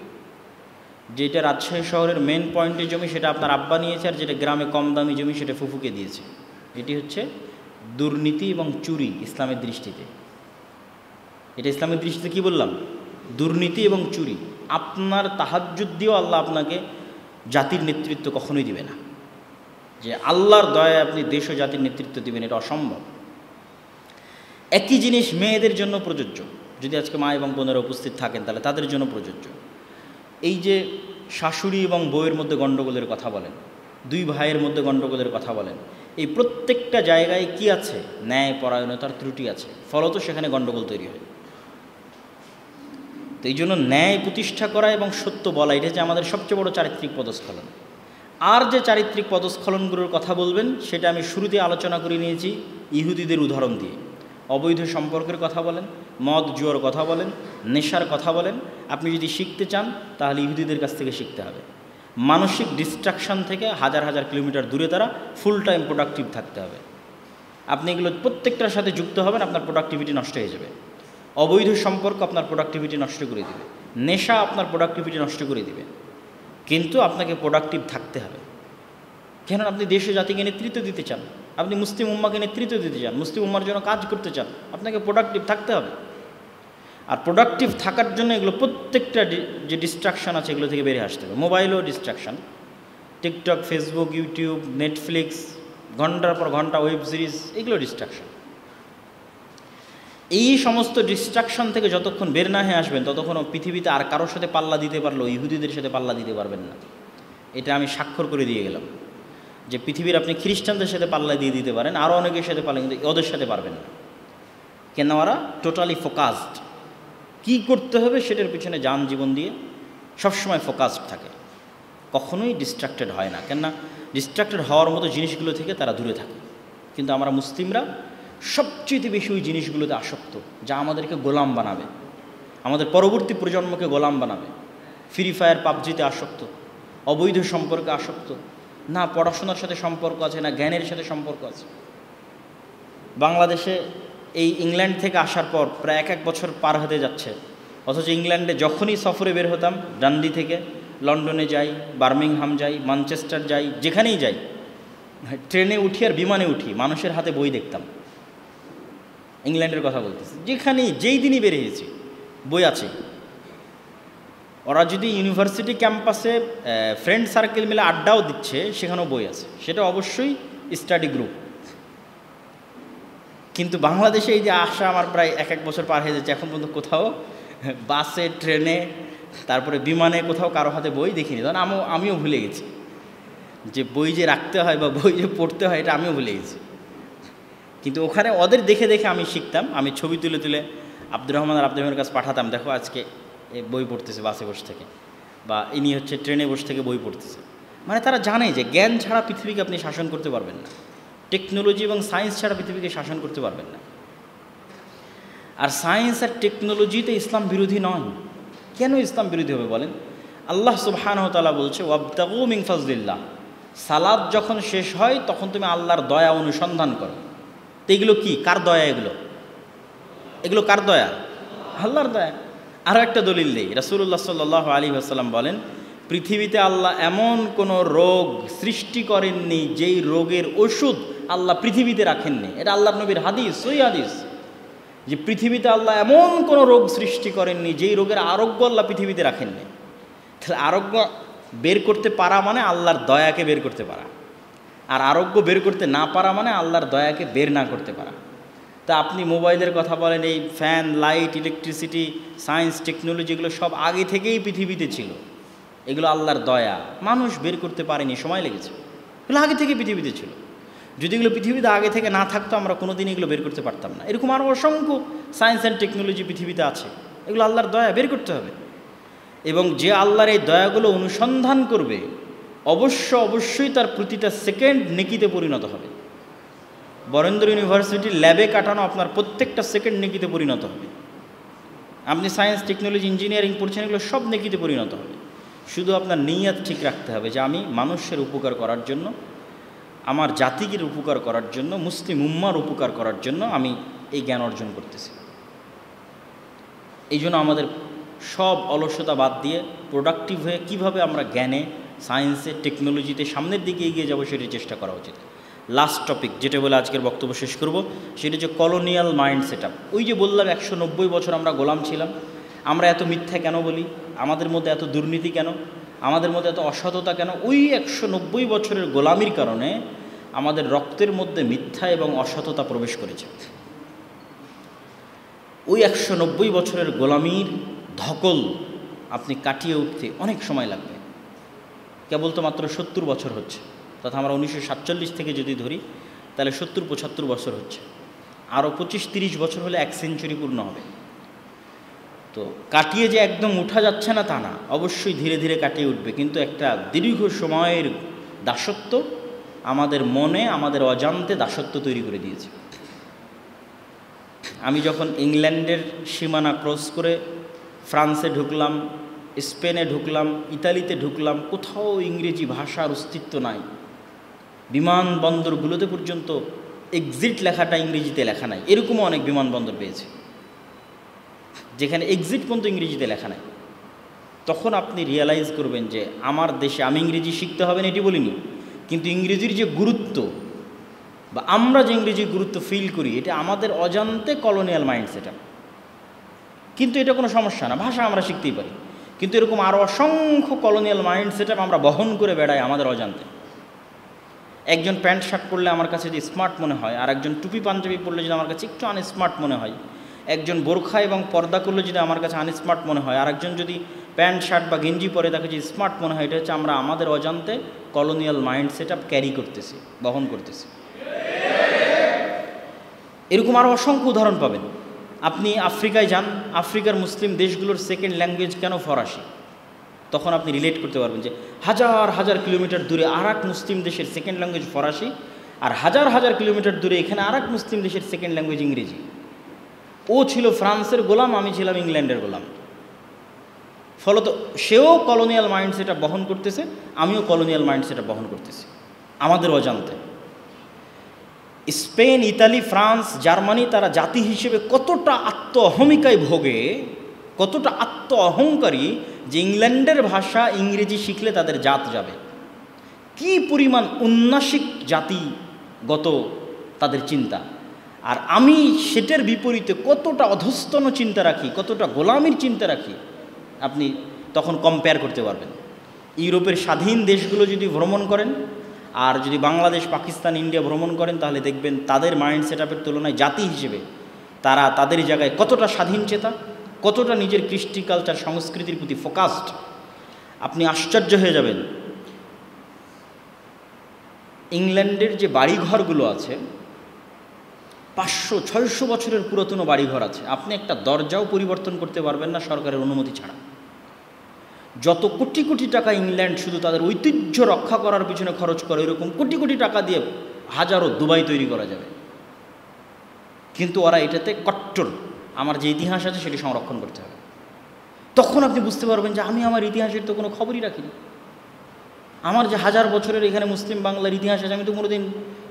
যেটা রাজশাহী শহরের মেন পয়েন্টের জমি সেটা আপনার আব্বা নিয়েছে, আর যেটা গ্রামে কম দামি জমি সেটা ফুফুকে দিয়েছে। এটি হচ্ছে দুর্নীতি এবং চুরি ইসলামের দৃষ্টিতে। এটা ইসলামের দৃষ্টিতে কি বললাম? দুর্নীতি এবং চুরি। আপনার তাহাজ্জুদ দিয়েও আল্লাহ আপনাকে জাতির নেতৃত্ব কখনোই দিবে না, যে আল্লাহর দয়ায় আপনি দেশ ও জাতির নেতৃত্ব দিবেন, এটা অসম্ভব। একই জিনিস মেয়েদের জন্য প্রযোজ্য। যদি আজকে মা এবং বোনেরা উপস্থিত থাকেন তাহলে তাদের জন্য প্রযোজ্য। এই যে শাশুড়ি এবং বউয়ের মধ্যে গণ্ডগোলের কথা বলেন, দুই ভাইয়ের মধ্যে গণ্ডগোলের কথা বলেন, এই প্রত্যেকটা জায়গায় কি আছে? ন্যায় পরায়ণতার ত্রুটি আছে, ফলত সেখানে গণ্ডগোল তৈরি হয়। তো এই জন্য ন্যায় প্রতিষ্ঠা করা এবং সত্য বলা, এটা যে আমাদের সবচেয়ে বড় চারিত্রিক পদস্খলন। আর যে চারিত্রিক পদস্খলনগুলোর কথা বলবেন সেটা আমি শুরুতে আলোচনা করে নিয়েছি ইহুদিদের উদাহরণ দিয়ে। অবৈধ সম্পর্কের কথা বলেন, মদ জুয়ার কথা বলেন, নেশার কথা বলেন। আপনি যদি শিখতে চান তাহলে ইহুদিদের কাছ থেকে শিখতে হবে। মানসিক ডিস্ট্রাকশন থেকে হাজার হাজার কিলোমিটার দূরে তারা ফুল টাইম প্রোডাক্টিভ থাকতে হবে। আপনি এগুলো প্রত্যেকটার সাথে যুক্ত হবেন, আপনার প্রোডাক্টিভিটি নষ্ট হয়ে যাবে। অবৈধ সম্পর্ক আপনার প্রোডাক্টিভিটি নষ্ট করে দিবে, নেশা আপনার প্রোডাক্টিভিটি নষ্ট করে দিবে। কিন্তু আপনাকে প্রোডাক্টিভ থাকতে হবে, কেন? আপনি দেশ ও জাতিকে নেতৃত্ব দিতে চান, আপনি মুসলিম উম্মাকে নেতৃত্ব দিতে চান, মুসলিম উম্মার জন্য কাজ করতে চান, আপনাকে প্রোডাক্টিভ থাকতে হবে। আর প্রোডাক্টিভ থাকার জন্য এগুলো প্রত্যেকটা যে ডিস্ট্রাকশান আছে এগুলো থেকে বেরিয়ে আসতে হবে। মোবাইলও distraction, TikTok, Facebook, YouTube, Netflix, ঘন্টার পর ঘন্টা ওয়েব সিরিজ, এগুলো ডিস্ট্রাকশান। এই সমস্ত ডিস্ট্রাকশন থেকে যতক্ষণ বের না হয়ে আসবেন ততক্ষণ পৃথিবীতে আর কারোর সাথে পাল্লা দিতে পারলেও ইহুদিদের সাথে পাল্লা দিতে পারবেন না। এটা আমি স্বাক্ষর করে দিয়ে গেলাম যে পৃথিবীর আপনি খ্রিস্টানদের সাথে পাল্লা দিয়ে দিতে পারেন, আরও অনেকের সাথে পাল্লা, কিন্তু ওদের সাথে পারবেন না। কেন? ওরা টোটালি ফোকাসড, কী করতে হবে সেটার পিছনে যান জীবন দিয়ে সবসময় ফোকাসড থাকে, কখনোই ডিস্ট্রাক্টেড হয় না। কেননা ডিস্ট্রাক্টেড হওয়ার মতো জিনিসগুলো থেকে তারা দূরে থাকে। কিন্তু আমরা মুসলিমরা সবচেয়ে বেশি ওই জিনিসগুলোতে আসক্ত যা আমাদেরকে গোলাম বানাবে, আমাদের পরবর্তী প্রজন্মকে গোলাম বানাবে। ফ্রি ফায়ার, পাবজিতে আসক্ত, অবৈধ সম্পর্কে আসক্ত, না পড়াশোনার সাথে সম্পর্ক আছে, না জ্ঞানের সাথে সম্পর্ক আছে। বাংলাদেশে এই ইংল্যান্ড থেকে আসার পর প্রায় এক বছর পার হতে যাচ্ছে, অথচ ইংল্যান্ডে যখনই সফরে বের হতাম, ডান্ডি থেকে লন্ডনে যাই, বার্মিংহাম যাই, ম্যানচেস্টার যাই, যেখানেই যাই, ট্রেনে উঠি আর বিমানে উঠি, মানুষের হাতে বই দেখতাম। ইংল্যান্ডের কথা বলতেছি, যেখানেই যেই দিনই বেরিয়েছি বই আছে। ওরা যদি ইউনিভার্সিটি ক্যাম্পাসে ফ্রেন্ড সার্কেল মিলে আড্ডাও দিচ্ছে, সেখানেও বই আছে, সেটা অবশ্যই স্টাডি গ্রুপ। কিন্তু বাংলাদেশে এই যে আসা আমার প্রায় এক বছর পার হয়ে যাচ্ছে, এখন পর্যন্ত কোথাও বাসে, ট্রেনে, তারপরে বিমানে কোথাও কারো হাতে বই দেখিনি। তখন আমিও ভুলে গেছি যে বই যে রাখতে হয় বা বই যে পড়তে হয়, এটা আমিও ভুলে গেছি। কিন্তু ওখানে ওদের দেখে দেখে আমি শিখতাম। আমি ছবি তুলে তুলে আব্দুর রহমান আর আব্দুর রহমানের কাছে পাঠাতাম, দেখো আজকে বই পড়তেছে বাসে বসে থেকে, বা ইনি হচ্ছে ট্রেনে বসে থেকে বই পড়তেছে। মানে তারা জানে যে জ্ঞান ছাড়া পৃথিবীকে আপনি শাসন করতে পারবেন না, টেকনোলজি এবং সায়েন্স ছাড়া পৃথিবীকে শাসন করতে পারবেন না। আর সায়েন্স আর টেকনোলজিতে ইসলাম বিরোধী নয়। কেন ইসলাম বিরোধী হবে বলেন? আল্লাহ সুবহানাহু ওয়া তাআলা বলছে, ওয়াবতাগু মিন ফাজলিল্লাহ, সালাত যখন শেষ হয় তখন তুমি আল্লাহর দয়া অনুসন্ধান করো। তো এগুলো কি? কার দয়া? এগুলো কার দয়া? আল্লাহর দয়া। আরও একটা দলিল দেই, রাসূলুল্লাহ সাল্লাল্লাহু আলাইহি ওয়াসাল্লাম বলেন, পৃথিবীতে আল্লাহ এমন কোনো রোগ সৃষ্টি করেননি যেই রোগের ওষুধ আল্লাহ পৃথিবীতে রাখেননি। এটা আল্লাহর নবীর হাদিস, সহিহ হাদিস, যে পৃথিবীতে আল্লাহ এমন কোনো রোগ সৃষ্টি করেননি যেই রোগের আরোগ্য আল্লাহ পৃথিবীতে রাখেননি। তাহলে আরোগ্য বের করতে পারা মানে আল্লাহর দয়াকে বের করতে পারা, আর আরোগ্য বের করতে না পারা মানে আল্লাহর দয়াকে বের না করতে পারা। তা আপনি মোবাইলের কথা বলেন, এই fan, light, electricity, science, technology, এগুলো সব আগে থেকেই পৃথিবীতে ছিল। এগুলো আল্লাহর দয়া, মানুষ বের করতে পারেনি, সময় লেগেছে। এগুলো আগে থেকে পৃথিবীতে ছিল। যদি এগুলো পৃথিবীতে আগে থেকে না থাকতো আমরা কোনো দিন এগুলো বের করতে পারতাম না। এরকম আরও অসংখ্য সায়েন্স অ্যান্ড টেকনোলজি পৃথিবীতে আছে, এগুলো আল্লাহর দয়া, বের করতে হবে। এবং যে আল্লাহর এই দয়াগুলো অনুসন্ধান করবে অবশ্যই তার প্রতিটা সেকেন্ড নেকিতে পরিণত হবে। বরেন্দ্র ইউনিভার্সিটির ল্যাবে কাটানো আপনার প্রত্যেকটা সেকেন্ড নেকিতে পরিণত হবে। আপনি সায়েন্স, টেকনোলজি, ইঞ্জিনিয়ারিং পড়ছেন, এগুলো সব নেকিতে পরিণত হবে। শুধু আপনার নিয়ত ঠিক রাখতে হবে যে আমি মানুষের উপকার করার জন্য, আমার জাতিকে উপকার করার জন্য, মুসলিম উম্মার উপকার করার জন্য আমি এই জ্ঞান অর্জন করতেছি। এই জন্য আমাদের সব অলসতা বাদ দিয়ে প্রোডাক্টিভ হয়ে কীভাবে আমরা জ্ঞানে, সায়েন্সে, টেকনোলজিতে সামনের দিকে এগিয়ে যাবো সেটি চেষ্টা করা উচিত। লাস্ট টপিক যেটা বলে আজকের বক্তব্য শেষ করব, সেটা হচ্ছে কলোনিয়াল মাইন্ড সেট আপ। ওই যে বললাম 190 বছর আমরা গোলাম ছিলাম, আমরা এত মিথ্যা কেন বলি, আমাদের মধ্যে এত দুর্নীতি কেন, আমাদের মধ্যে এত অসততা কেন? ওই 190 বছরের গোলামির কারণে আমাদের রক্তের মধ্যে মিথ্যা এবং অসততা প্রবেশ করেছে। ওই 190 বছরের গোলামির ধকল আপনি কাটিয়ে উঠতে অনেক সময় লাগবে। কেবল তো মাত্র 70 বছর হচ্ছে, তথা আমরা 1947 থেকে যদি ধরি তাহলে 70-75 বছর হচ্ছে। আরও 25-30 বছর হলে 1 সেঞ্চুরি পূর্ণ হবে। তো কাটিয়ে যে একদম উঠা যাচ্ছে না তা না, অবশ্যই ধীরে ধীরে কাটিয়ে উঠবে। কিন্তু একটা দীর্ঘ সময়ের দাসত্ব আমাদের মনে, আমাদের অজান্তে দাসত্ব তৈরি করে দিয়েছে। আমি যখন ইংল্যান্ডের সীমানা ক্রস করে ফ্রান্সে ঢুকলাম, স্পেনে ঢুকলাম, ইতালিতে ঢুকলাম, কোথাও ইংরেজি ভাষার অস্তিত্ব নাই। বিমানবন্দরগুলোতে পর্যন্ত এক্সিট লেখাটা ইংরেজিতে লেখা নাই। এরকমও অনেক বিমানবন্দর পেয়েছে যেখানে এক্সিট পর্যন্ত ইংরেজিতে লেখা নাই। তখন আপনি রিয়েলাইজ করবেন যে আমার দেশে আমি ইংরেজি শিখতে হবে না এটি বলিনি, কিন্তু ইংরেজির যে গুরুত্ব বা আমরা যে ইংরেজির গুরুত্ব ফিল করি, এটা আমাদের অজান্তে কলোনিয়াল মাইন্ড সেট আপ। কিন্তু এটা কোনো সমস্যা না, ভাষা আমরা শিখতেই পারি। কিন্তু এরকম আরও অসংখ্য কলোনিয়াল মাইন্ড সেট আপ আমরা বহন করে বেড়াই আমাদের অজান্তে। একজন প্যান্ট শার্ট পরলে আমার কাছে যদি স্মার্ট মনে হয়, আর একজন টুপি পাঞ্জাবি পরলে যদি আমার কাছে একটু আনস্মার্ট মনে হয়, একজন বোরখা এবং পর্দা করলে যদি আমার কাছে আনস্মার্ট মনে হয়, আর একজন যদি প্যান্ট শার্ট বা গেঞ্জি পরে তাকে যদি স্মার্ট মনে হয়, এটা হচ্ছে আমরা আমাদের অজান্তে colonial mind set up carry করতেছি, বহন করতেছি। এরকম আরও অসংখ্য উদাহরণ পাবেন। আপনি আফ্রিকায় যান, আফ্রিকার মুসলিম দেশগুলোর সেকেন্ড ল্যাঙ্গুয়েজ কেন ফরাসি? তখন আপনি রিলেট করতে পারবেন যে হাজার হাজার কিলোমিটার দূরে আর এক মুসলিম দেশের সেকেন্ড ল্যাঙ্গুয়েজ ফরাসি, আর হাজার হাজার কিলোমিটার দূরে এখানে আর এক মুসলিম দেশের সেকেন্ড ল্যাঙ্গুয়েজ ইংরেজি। ও ছিল ফ্রান্সের গোলাম, আমি ছিলাম ইংল্যান্ডের গোলাম। ফলত সেও কলোনিয়াল মাইন্ডসেটটা বহন করতেছে, আমিও কলোনিয়াল মাইন্ডসেটটা বহন করতেছি আমাদের অজান্তে। স্পেন, ইতালি, ফ্রান্স, জার্মানি তারা জাতি হিসেবে কতটা আত্ম অহমিকায় ভোগে, কতটা আত্ম অহংকারী যে ইংল্যান্ডের ভাষা ইংরেজি শিখলে তাদের জাত যাবে। কি পরিমাণ উন্নাসিক জাতিগত তাদের চিন্তা। আর আমি সেটার বিপরীতে কতটা অধস্তন চিন্তা রাখি, কতটা গোলামির চিন্তা রাখি, আপনি তখন কম্পেয়ার করতে পারবেন। ইউরোপের স্বাধীন দেশগুলো যদি ভ্রমণ করেন আর যদি বাংলাদেশ, পাকিস্তান, ইন্ডিয়া ভ্রমণ করেন, তাহলে দেখবেন তাদের মাইন্ড সেট আপের তুলনায় জাতি হিসেবে তারা তাদের জায়গায় কতটা স্বাধীন চেতা, কতটা নিজের কৃষ্টি, কালচার, সংস্কৃতির প্রতি ফোকাসড। আপনি আশ্চর্য হয়ে যাবেন। ইংল্যান্ডের যে বাড়িঘরগুলো আছে, 500-600 বছরের পুরাতন বাড়িঘর আছে, আপনি একটা দরজাও পরিবর্তন করতে পারবেন না সরকারের অনুমতি ছাড়া। যত কোটি কোটি টাকা ইংল্যান্ড শুধু তাদের ঐতিহ্য রক্ষা করার পিছনে খরচ করে, এরকম কোটি কোটি টাকা দিয়ে হাজারো দুবাই তৈরি করা যাবে। কিন্তু ওরা এটাতে কট্টর, আমার যে ইতিহাস আছে সেটি সংরক্ষণ করতে হবে। তখন আপনি বুঝতে পারবেন যে আমি আমার ইতিহাসের তো কোনো খবরই রাখিনি। আমার যে হাজার বছরের এখানে মুসলিম বাংলার ইতিহাস আছে, আমি তো কোনোদিন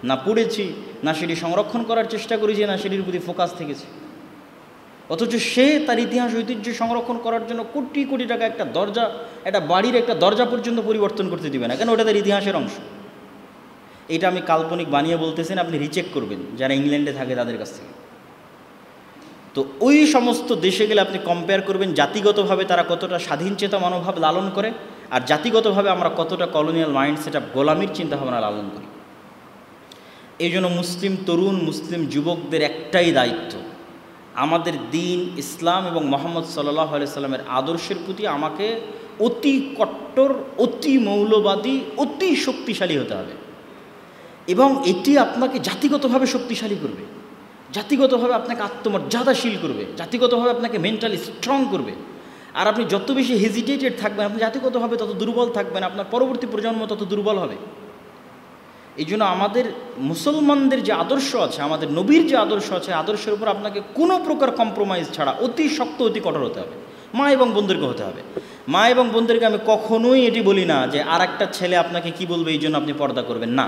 না পড়েছি, না সেটি সংরক্ষণ করার চেষ্টা করেছি, না সেটির প্রতি ফোকাস থেকেছে। অথচ সে তার ইতিহাস ঐতিহ্য সংরক্ষণ করার জন্য কোটি কোটি টাকা একটা দরজা, একটা বাড়ির একটা দরজা পর্যন্ত পরিবর্তন করতে দিবে না, কেন? ওটা তার ইতিহাসের অংশ। এটা আমি কাল্পনিক বানিয়ে বলতেছেন, আপনি রিচেক করবেন যারা ইংল্যান্ডে থাকে তাদের কাছ থেকে। তো ওই সমস্ত দেশে গেলে আপনি কম্পেয়ার করবেন জাতিগতভাবে তারা কতটা স্বাধীনচেতা মনোভাব লালন করে, আর জাতিগতভাবে আমরা কতটা কলোনিয়াল মাইন্ড সেট আপ গোলামির চিন্তাভাবনা লালন করি। এই জন্য মুসলিম তরুণ, মুসলিম যুবকদের একটাই দায়িত্ব, আমাদের দিন ইসলাম এবং মুহাম্মদ সাল্লাল্লাহু আলাইহি সাল্লামের আদর্শের প্রতি আমাকে অতি কট্টর, অতি মৌলবাদী, অতি শক্তিশালী হতে হবে। এবং এটি আপনাকে জাতিগতভাবে শক্তিশালী করবে, জাতিগতভাবে আপনাকে আত্মমর্যাদাশীল করবে, জাতিগতভাবে আপনাকে মেন্টালি স্ট্রং করবে। আর আপনি যত বেশি হেজিটেটেড থাকবেন, আপনি জাতিগতভাবে তত দুর্বল থাকবেন, আপনার পরবর্তী প্রজন্ম তত দুর্বল হবে। এই জন্য আমাদের মুসলমানদের যে আদর্শ আছে, আমাদের নবীর যে আদর্শ আছে, আদর্শের উপর আপনাকে কোনো প্রকার কম্প্রোমাইজ ছাড়া অতি শক্ত, অতি কঠোর হতে হবে। মা এবং বোনদেরকে হতে হবে। মা এবং বোনদেরকে আমি কখনোই এটি বলি না যে আর একটা ছেলে আপনাকে কি বলবে এই জন্য আপনি পর্দা করবেন, না।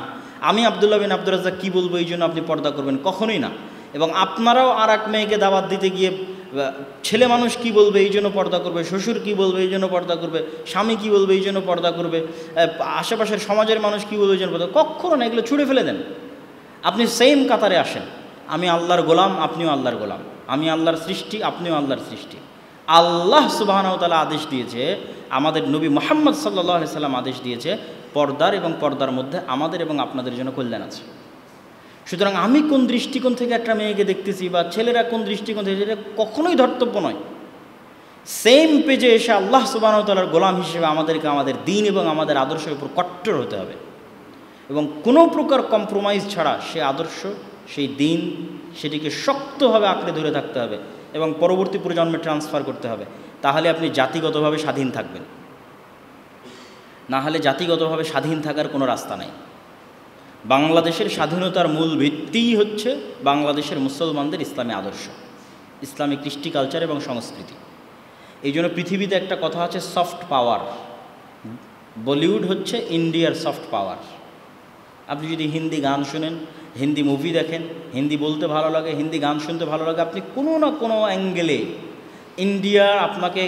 আমি আব্দুল্লাহ বিন আব্দুর রাজ্জাক কী বলবো এই জন্য আপনি পর্দা করবেন, কখনোই না। এবং আপনারাও আর এক মেয়েকে দাওয়াত দিতে গিয়ে ছেলে মানুষ কি বলবে এই জন্য পর্দা করবে, শ্বশুর কি বলবে এই জন্য পর্দা করবে, স্বামী কি বলবে এই জন্য পর্দা করবে, আশেপাশের সমাজের মানুষ কি বলবে এই জন্য পর্দা, কখনো না। এগুলো ছুঁড়ে ফেলে দেন। আপনি সেম কাতারে আসেন। আমি আল্লাহর গোলাম, আপনিও আল্লাহর গোলাম। আমি আল্লাহর সৃষ্টি, আপনিও আল্লাহর সৃষ্টি। আল্লাহ সুবহানাহু ওয়া তাআলা আদেশ দিয়েছে, আমাদের নবী মুহাম্মদ সাল্লাল্লাহু আলাইহি সাল্লাম আদেশ দিয়েছে, পর্দার এবং পর্দার মধ্যে আমাদের এবং আপনাদের জন্য কল্যাণ আছে। সুতরাং আমি কোন দৃষ্টিকোণ থেকে একটা মেয়েকে দেখতেছি বা ছেলেরা কোন দৃষ্টিকোণ থেকে, এটা কখনোই ধর্তব্য নয়। সেম পেজে এসে আল্লাহ সুবহানাহু ওয়া তাআলার গোলাম হিসেবে আমাদেরকে আমাদের দিন এবং আমাদের আদর্শের উপর কট্টর হতে হবে এবং কোনো প্রকার কম্প্রোমাইজ ছাড়া সে আদর্শ, সেই দিন, সেটিকে শক্তভাবে আঁকড়ে ধরে থাকতে হবে এবং পরবর্তী প্রজন্মে ট্রান্সফার করতে হবে। তাহলে আপনি জাতিগতভাবে স্বাধীন থাকবেন, না হলে জাতিগতভাবে স্বাধীন থাকার কোনো রাস্তা নাই। বাংলাদেশের স্বাধীনতার মূল ভিত্তিই হচ্ছে বাংলাদেশের মুসলমানদের ইসলামী আদর্শ, ইসলামী কৃষ্টি কালচার এবং সংস্কৃতি। এই জন্য পৃথিবীতে একটা কথা আছে, সফট পাওয়ার। বলিউড হচ্ছে ইন্ডিয়ার সফট পাওয়ার। আপনি যদি হিন্দি গান শুনেন, হিন্দি মুভি দেখেন, হিন্দি বলতে ভালো লাগে, হিন্দি গান শুনতে ভালো লাগে, আপনি কোনো না কোনো অ্যাঙ্গেলে ইন্ডিয়া আপনাকে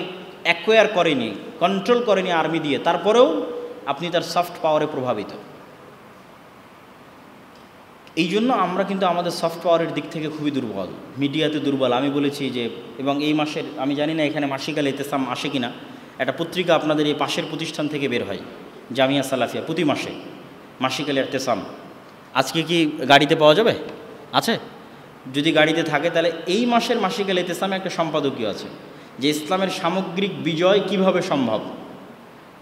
অ্যাকোয়ার করেনি, কন্ট্রোল করেনি আর্মি দিয়ে, তারপরেও আপনি তার সফট পাওয়ারে প্রভাবিত। এই জন্য আমরা কিন্তু আমাদের সফট পাওয়ারের দিক থেকে খুবই দুর্বল, মিডিয়াতে দুর্বল। আমি বলেছি যে, এবং এই মাসের, আমি জানি না এখানে মাসিক আল ইতেসাম আসে কিনা, একটা পত্রিকা আপনাদের এই পাশের প্রতিষ্ঠান থেকে বের হয়, জামিয়া সালাফিয়া, প্রতি মাসে মাসিক আল ইতেসাম। আজকে কি গাড়িতে পাওয়া যাবে? আছে? যদি গাড়িতে থাকে তাহলে এই মাসের মাসিক আল ইতেসামে একটা সম্পাদকীয় আছে যে ইসলামের সামগ্রিক বিজয় কিভাবে সম্ভব।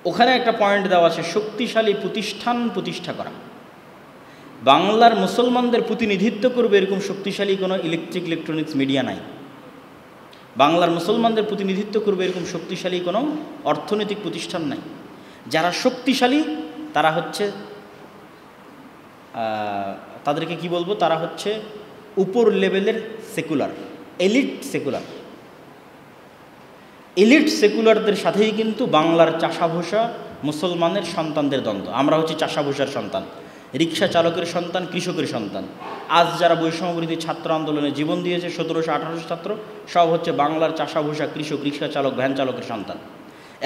ওখানে একটা পয়েন্ট দেওয়া আছে, শক্তিশালী প্রতিষ্ঠান প্রতিষ্ঠা করা। বাংলার মুসলমানদের প্রতিনিধিত্ব করবে এরকম শক্তিশালী কোনো ইলেকট্রনিক্স মিডিয়া নাই। বাংলার মুসলমানদের প্রতিনিধিত্ব করবে এরকম শক্তিশালী কোনো অর্থনৈতিক প্রতিষ্ঠান নাই। যারা শক্তিশালী তারা হচ্ছে, তাদেরকে কি বলবো, তারা হচ্ছে উপর লেভেলের সেকুলার, এলিট সেকুলার। এলিট সেকুলারদের সাথেই কিন্তু বাংলার চাষাভূষা মুসলমানের সন্তানদের দ্বন্দ্ব। আমরা হচ্ছে চাষাভূষার সন্তান, রিক্সা চালকের সন্তান, কৃষকের সন্তান। আজ যারা বৈষম্যবিরোধী ছাত্র আন্দোলনে জীবন দিয়েছে, 1700-1800 ছাত্র, সব হচ্ছে বাংলার চাষাভূষা, কৃষক, রিক্সা চালক, ভ্যান চালকের সন্তান।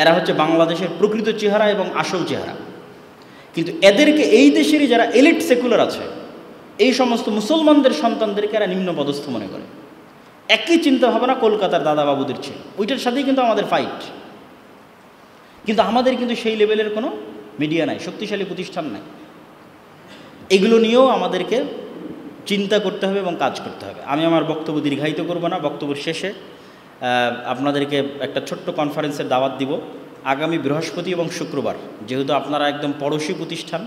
এরা হচ্ছে বাংলাদেশের প্রকৃত চেহারা এবং আসল চেহারা। কিন্তু এদেরকে, এই দেশেরই যারা এলিট সেকুলার আছে, এই সমস্ত মুসলমানদের সন্তানদেরকে এরা নিম্নপদস্থ মনে করে। একই চিন্তা ভাবনা কলকাতার দাদাবাবুদের ছিল, ওইটার সাথেই কিন্তু আমাদের ফাইট। কিন্তু আমাদের কিন্তু সেই লেভেলের কোনো মিডিয়া নাই, শক্তিশালী প্রতিষ্ঠান নাই। এগুলো নিয়েও আমাদেরকে চিন্তা করতে হবে এবং কাজ করতে হবে। আমি আমার বক্তব্য দীর্ঘায়িত করব না। বক্তব্যের শেষে আপনাদেরকে একটা ছোট্ট কনফারেন্সের দাওয়াত দিব আগামী বৃহস্পতি এবং শুক্রবার। যেহেতু আপনারা একদম পড়োশী প্রতিষ্ঠান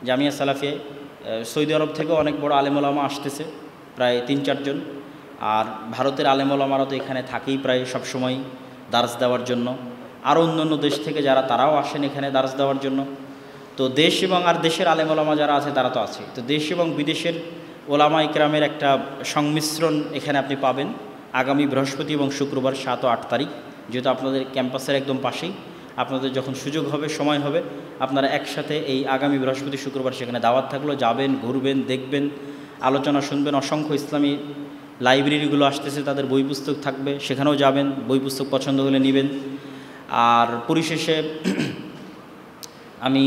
জামিয়া সালাফিয়া, সৌদি আরব থেকেও অনেক বড় আলেম ওলামা আসতেছে, প্রায় 3-4 জন। আর ভারতের আলেম ওলামারা তো এখানে থাকেই প্রায় সবসময় দার্স দেওয়ার জন্য। আরও অন্যান্য দেশ থেকে যারা, তারাও আসেন এখানে দার্স দেওয়ার জন্য। তো দেশ এবং আর দেশের আলেম ওলামা যারা আছে তারা তো আছে। তো দেশ এবং বিদেশের ওলামা ইকরামের একটা সংমিশ্রণ এখানে আপনি পাবেন আগামী বৃহস্পতি এবং শুক্রবার 7 ও 8 তারিখ। যেহেতু আপনাদের ক্যাম্পাসের একদম পাশেই, আপনাদের যখন সুযোগ হবে, সময় হবে, আপনারা একসাথে এই আগামী বৃহস্পতি শুক্রবার সেখানে দাওয়াত থাকলো, যাবেন, ঘুরবেন, দেখবেন, আলোচনা শুনবেন। অসংখ্য ইসলামী লাইব্রেরিগুলো আসতেছে, তাদের বই পুস্তক থাকবে, সেখানেও যাবেন, বই পুস্তক পছন্দ হলে নেবেন। আর পরিশেষে আমি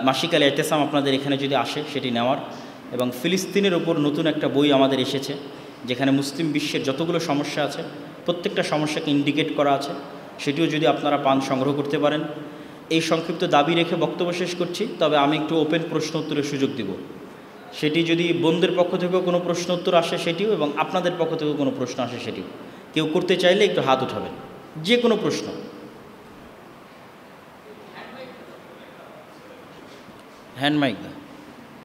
মাসিক আল ইতেসাম আপনাদের এখানে যদি আসে সেটি নেওয়ার, এবং ফিলিস্তিনের ওপর নতুন একটা বই আমাদের এসেছে, যেখানে মুসলিম বিশ্বের যতগুলো সমস্যা আছে প্রত্যেকটা সমস্যাকে ইন্ডিকেট করা আছে, সেটিও যদি আপনারা পান সংগ্রহ করতে পারেন। এই সংক্ষিপ্ত দাবি রেখে বক্তব্য শেষ করছি, তবে আমি একটু ওপেন প্রশ্ন উত্তরের সুযোগ দিব। সেটি যদি বোনদের পক্ষ থেকেও কোনো প্রশ্ন উত্তর আসে সেটিও, এবং আপনাদের পক্ষ থেকেও কোনো প্রশ্ন আসে সেটিও। কেউ করতে চাইলে একটু হাত উঠাবেন, যে কোনো প্রশ্ন। Hand mic.